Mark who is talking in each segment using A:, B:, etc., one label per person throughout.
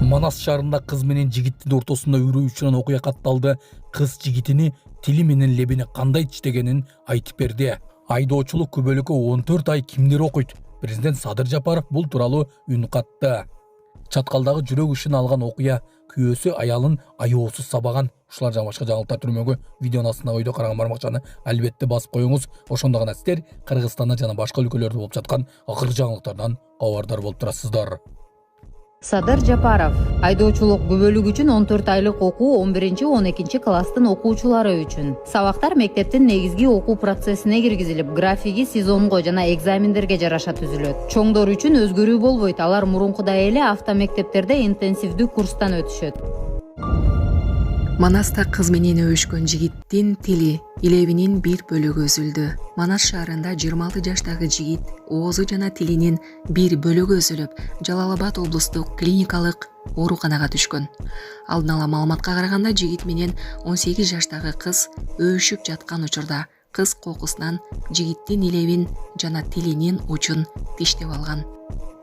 A: Манас шаарында кыз менен жигиттин ортосунда үрүү учуран окуя катталды. Кыз жигитини тили менен лебине кандай тиштегенин айтып берди. Айдоочулук күбөлүккө 14 ай кимдер окуйт? Президент Садыр Жапаров бул тууралуу үн катты. Чаткалдагы жүрөк ишин алган окуя, күйөөсү аялын аyoосуз сабаган. Ушулар жана башка жаңылыктар түрмөгү видеонун астына койду. Караган бармакчаны албетте басып коюңуз. Ошондо гана сиздер Кыргызстанда жана башка өлкөлөрдө болуп жаткан акыркы жаңылыктардан кабардар болуп турасыздар.
B: Садыр Жапаров айдоочулук күбөлүк үчүн 14 айлык окуу 11-12 класстын окуучулары үчүн. Сабактар мектептин негизги окуу процессине киргизилип, графиги сезонго жана экзамендерге жараша түзүлөт. Чоңдор үчүн өзгөрүү болбойт. Алар мурункудай эле автомектептерде интенсивдүү курстан өтүшөт.
C: Манаста кыз менен өбүшкөн жигиттин тили илебинин бир бөлүгү үзүлдү. Манас шаарында 26 жаштагы жигит оозу жана тилинин бир бөлүгү үзүлүп, Жалал-Абад облустук клиникалык ооруканага түшкөн. Алдын ала маалыматка караганда, жигит менен 18 жаштагы кыз өбүшүп жаткан учурда кыз кокусунан жигиттин илебин жана тилинин учун тиштеп алган.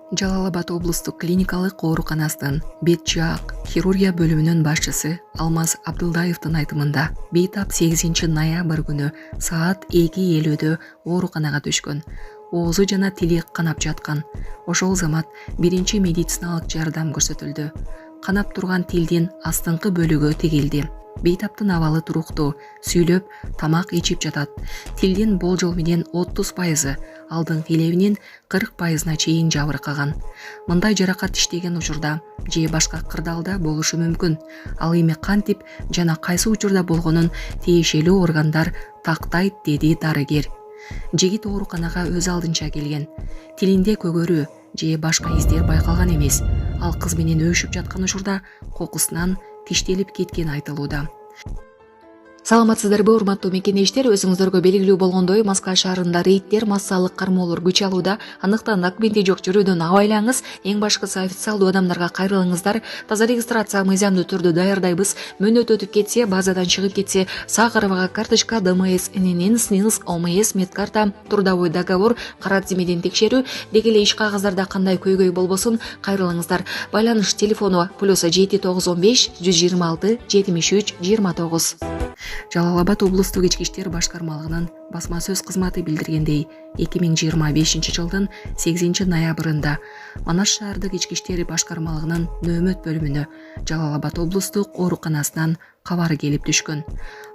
C: Жалал-Абад облустук клиникалык ооруканасынын бет жаак хирургия бөлүмүнүн башчысы Алмаз Абдылдаевдин айтымында, бейтап 8 ноябрь күнү саат 2:50 ооруканага түшкөн. Оозу жана тили канап жаткан. Ошол замат биринчи медициналык жардам көрсөтүлдү. Канап турган тилдин астыңкы бөлүгү тигилди. Бейтаптын абалы туруктуу, сүйлөп, тамак ичип жатат. Тилдин болжол менен 30%, алдыңкы илебинин 40%-на чейин жабыркаган. Мындай жаракат иштеген учурда же башка кырдаалда болушу мүмкүн. Ал эми кантип жана кайсы учурда болгонун тиешелүү органдар тактайт, деди дарыгер. Жигит ооруканага өз алдынча келген. Тилинде көгөрүү же башка издер байкалган эмес. Ал кыз менен өбүшүп жаткан учурда кокусунан тиштелип кеткени айтылууда. Саламатсыздарбы, урматтуу мекенештер? Өзүңүздөргө белгилүү болгондой, Москва шаарында рейдтер, массалык кармоолор күч алууда. Андыктан документи жок жүрүүдөн абайлаңыз. Эң башкысы официалдуу адамдарга кайрылыңыздар. Таза регистрация мыйзамдуу түрдө даярдайбыз. Мөөнөт өтүп кетсе, базадан чыгып кетсе, сакыровага карточка, ДМС, ННН, СНИЛС, ОМС, медкарта, трудовой договор, кара тизмеден текшерүү, деги эле иш кагаздарда кандай көйгөй болбосун, кайрылыңыздар. Байланыш телефону +7 915 126 73 29. Жалал-Абад облустук ички иштер башкармалыгынын басма сөз кызматы билдиргендей, 2025 жылдын 8 ноябрында Манас шаардык ички иштер башкармалыгынын нөөмөт бөлүмүнө Жалал-Абад облустук ооруканасынан кабар келип түшкөн.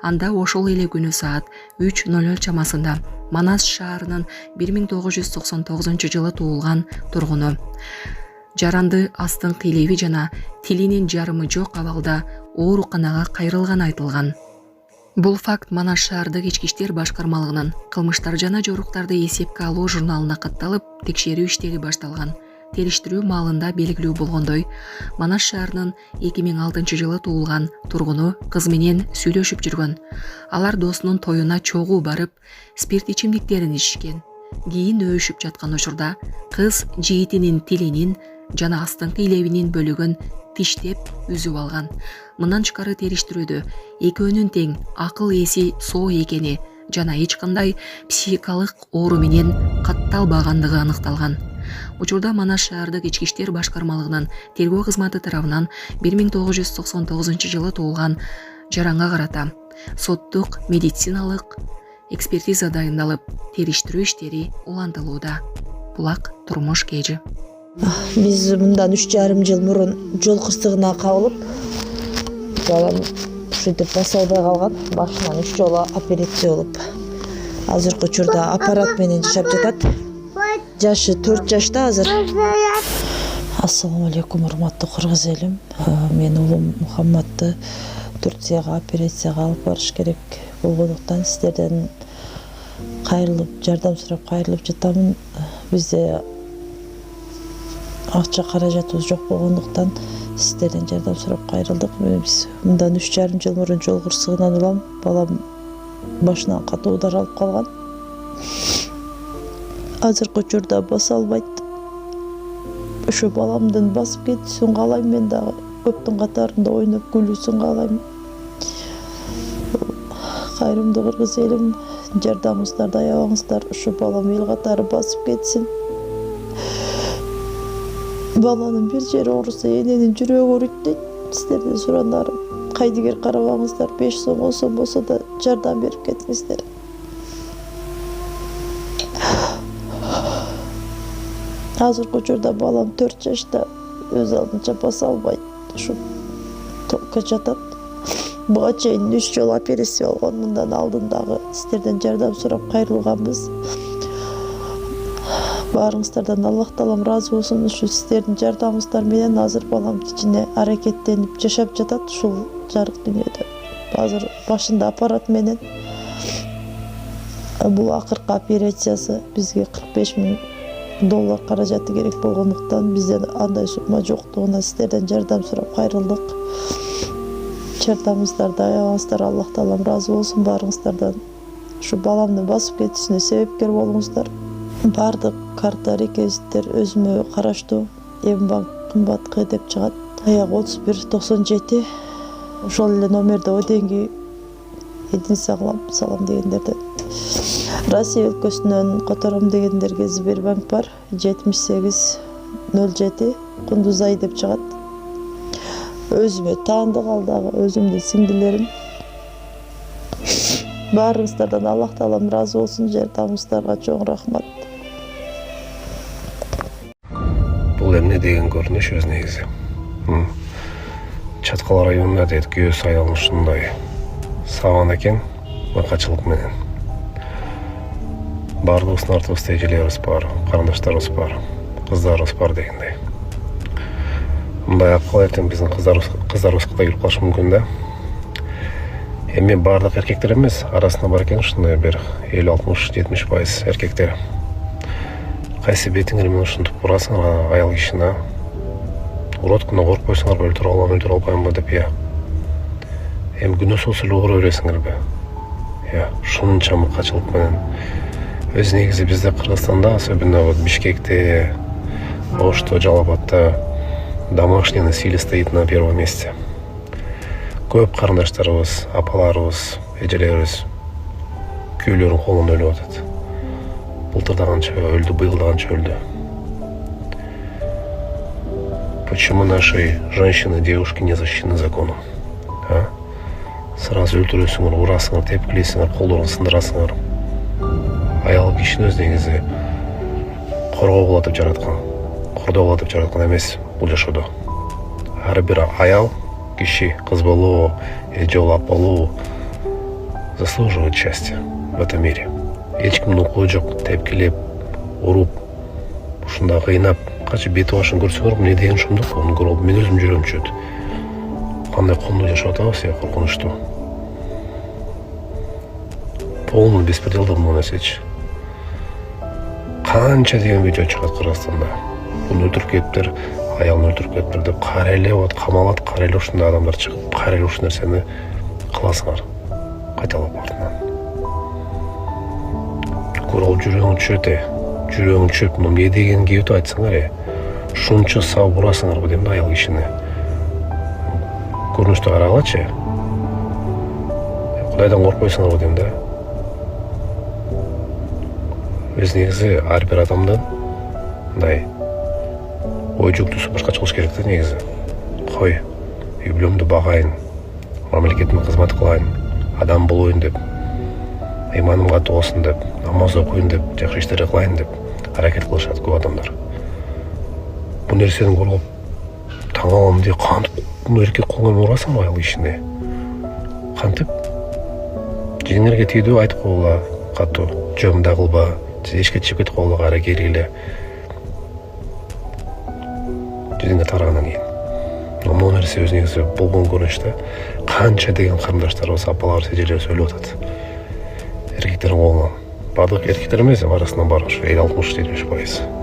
C: Анда ошол эле күнү саат 3:00 чамасында Манас шаарынын 1999 жылы туулган тургуну жаранды астыңкы илеби жана тилинин жарымы жок абалда ооруканага кайрылганы айтылган. Бул факт Манас шаардык ички иштер башкармалыгынын кылмыштар жана жоруктарды эсепке алуу журналына катталып, текшерүү иштери башталган. Териштирүү маалында белгилүү болгондой, Манас шаарынын 2006 жылы туулган тургуну кыз менен сүйлөшүп жүргөн. Алар досунун тоюна чогуу барып, спирт ичимдиктерин ичишкен. Кийин өбүшүп жаткан учурда кыз жигитинин тилинин жана астыңкы илебинин бөлүгүн тиштеп үзүп алган. Мындан тышкары териштирүүдө экөөнүн тең акыл эси соо экени жана эч кандай психикалык оору менен катталбагандыгы аныкталган. Учурда Манас шаардык ички иштер башкармалыгынын тергөө кызматы тарабынан 1999 жылы туулган жаранга карата соттук медициналык экспертиза дайындалып, териштирүү иштери улантылууда. Булак турмуш кежи.
D: Биз мындан 3,5 жыл мурун жол кырсыгына кабылып, балам ушинтип баса албай калган. Башынан 3 жолу операция болуп, азыркы учурда аппарат менен жашап жатат. Жашы 4 жашта азыр. Ассаламу алейкум, урматтуу кыргыз элим. Мен уулум Мухаммадты Турцияга операцияга алып барыш керек болгондуктан сиздерден кайрылып, жардам сурап кайрылып жатамын. Бизде акча каражатыбыз жок болгондуктан сиздерден жардам сурап кайрылдык. Биз мындан 3,5 жыл мурун жол кырсыгынан улам. Балам башынан катуу удар алып калган. Азыркы учурда баса албайт. Ошо баламдын басып кетүүсүн каалайм, мен дагы көптүн катарында ойноп күлүүсүн каалайм. Кайрымдуу кыргыз элим, жардамыңыздарды аябаңыздар. Ошо балам эл катары басып кетсин. Баланын бир жери ооруса эненин жүрөгү ооруйт дейт. Сиздерден суранарым, кайдыгер карабаңыздар, 5 сом 10 сом болсо да жардам берип кетиңиздер. Азыркы учурда балам 4 жашта, өз алдынча баса албайт. Ушу токко жатат. Буга чейин 3 жолу операция болгон. Мындан алдын дагы сиздерден жардам сурап кайрылганбыз. Баарыңыздардан Аллах таалам ыраазы болсун. Ушу сиздердин жардамыңыздар менен азыр балам кичине аракеттенип жашап жатат ушул жарык дүйнөдө. Азыр башында аппарат менен. Бул акыркы операциясы бизге $45,000 каражаты керек болгондуктан бизде андай сумма жоктугуна сиздерден жардам сурап кайрылдык. Жардамыңыздарды аябаңыздар. Аллах таалам ыраазы болсун баарыңыздардан. Ушу баламдын басып кетишине себепкер болуңуздар. Бардык карта реквизиттер өзүмө караштуу. Эмбанк кымбат деп чыгат. Аяк 3197. Ошол эле номерде оденги эдин салам дегендерде. Россия өлкөсүнөн котором дегендерге Сбербанк бар. 7807 Кундузай деп чыгат. Өзүмө таандык ал дагы өзүмдүн сиңдилерим. Баарыңыздардан Аллах таалам ыраазы болсун. Жардамыңыздарга чоң рахмат.
E: Бул эмне деген көрүнүш өз негизи. Чаткал районунда дейт күйөөсү аялым ушундай сабан экен, макачылык менен. Баардыгыбыздын артыбызда эжелерибиз бар, карындаштарыбыз бар, кыздарыбыз бар дегендей. Мындай акыл эртең биздин кыздарыбызга да келип калышы мүмкүн да. Эми баардык эркектер эмес, арасында бар экен ушундай бир 50-60-70% эркектер. Кайсы бетиңер менен ушинтип урасың аял кишини. Уроткуна коркпойсуңарбы, өлтүрүп албаймынбы деп, эми күнөөсү болсо эле ура бересиңерби? Ушунча мыкачылык менен. Өз негизи бизде Кыргызстанда, особенно вот Бишкекте, Ошто, Жалал-Абадта домашнее насилие стоит на первом месте. Көп карындаштарыбыз, апаларыбыз, эжелерибиз күйөөлөрүнүн колунда өлүп атат. Былтырда канча өлдү, быйыл да канча өлдү. Почему наши женщины, девушки не защищены законом? Сразу өлтүрөсүңөр, урасыңар, тепкилейсиңер, колдорун сындырасыңар. Аял кишини өз негизи коргоо деп жараткан, кордоо деп жараткан эмес бул жашоодо. Ар бир аял киши, кыз болобу, эже болуп, ап болобу заслуживает счастья в этом мире. Эч кимдин укугу жок, тепкилеп, уруп, ушундай кыйнап, качып бети башын көрсөңөр, эмне деген ушундук, муну көрүп мен өзүм жүрөм чөйт. Кандай коомдо жашап атабыз, коркунучтуу. Полный беспредел да бул нерсечи. Канча деген видео чыгат Кыргызстанда. Буну өлтүрүп кетиптир, аялын өлтүрүп кетиптир деп кара эле вот камалат, кара эле ушундай адамдар чыгып, кара эле ушул нерсени кыласыңар. Кайталап артынан. Көрүп жүрөгүң чөйт, муну эмне дегенге өтүп айтсаңар, ушунча сабып урасыңарбы дейм да аял кишини. Көрүнүштү карагылачы. Кудайдан коркпойсуңарбы дейм да. Өз негизи ар бир адамдын мындай ой жүктүүсү башкача болуш керек да негизи. Кой, үй бүлөмдү багайын, мамлекетиме кызмат кылайын, адам болоюн деп, ыйманым катуу болсун деп, намаз окуйун деп, жакшы иштерди кылайын деп аракет кылышат көп адамдар. Бул нерсени көрүп таң калам деп, кантип муну эркек колунан урасың аял кишини? Кантип? Жеңиңерге тийдүү айтып койгула, катуу, жөө мындай кылба, эшикке чыгып кетип койгула, кара келгиле. Жүзүңө тарагандан кийин. Могу нерсе өз негизи болгон көрүнүш да. Канча деген карындаштарыбыз, апаларыбыз, эжелерибиз өлүп атат. Эркектердин колунан. Бардык эркектер эмес, арасынан бар, 50-60-70%.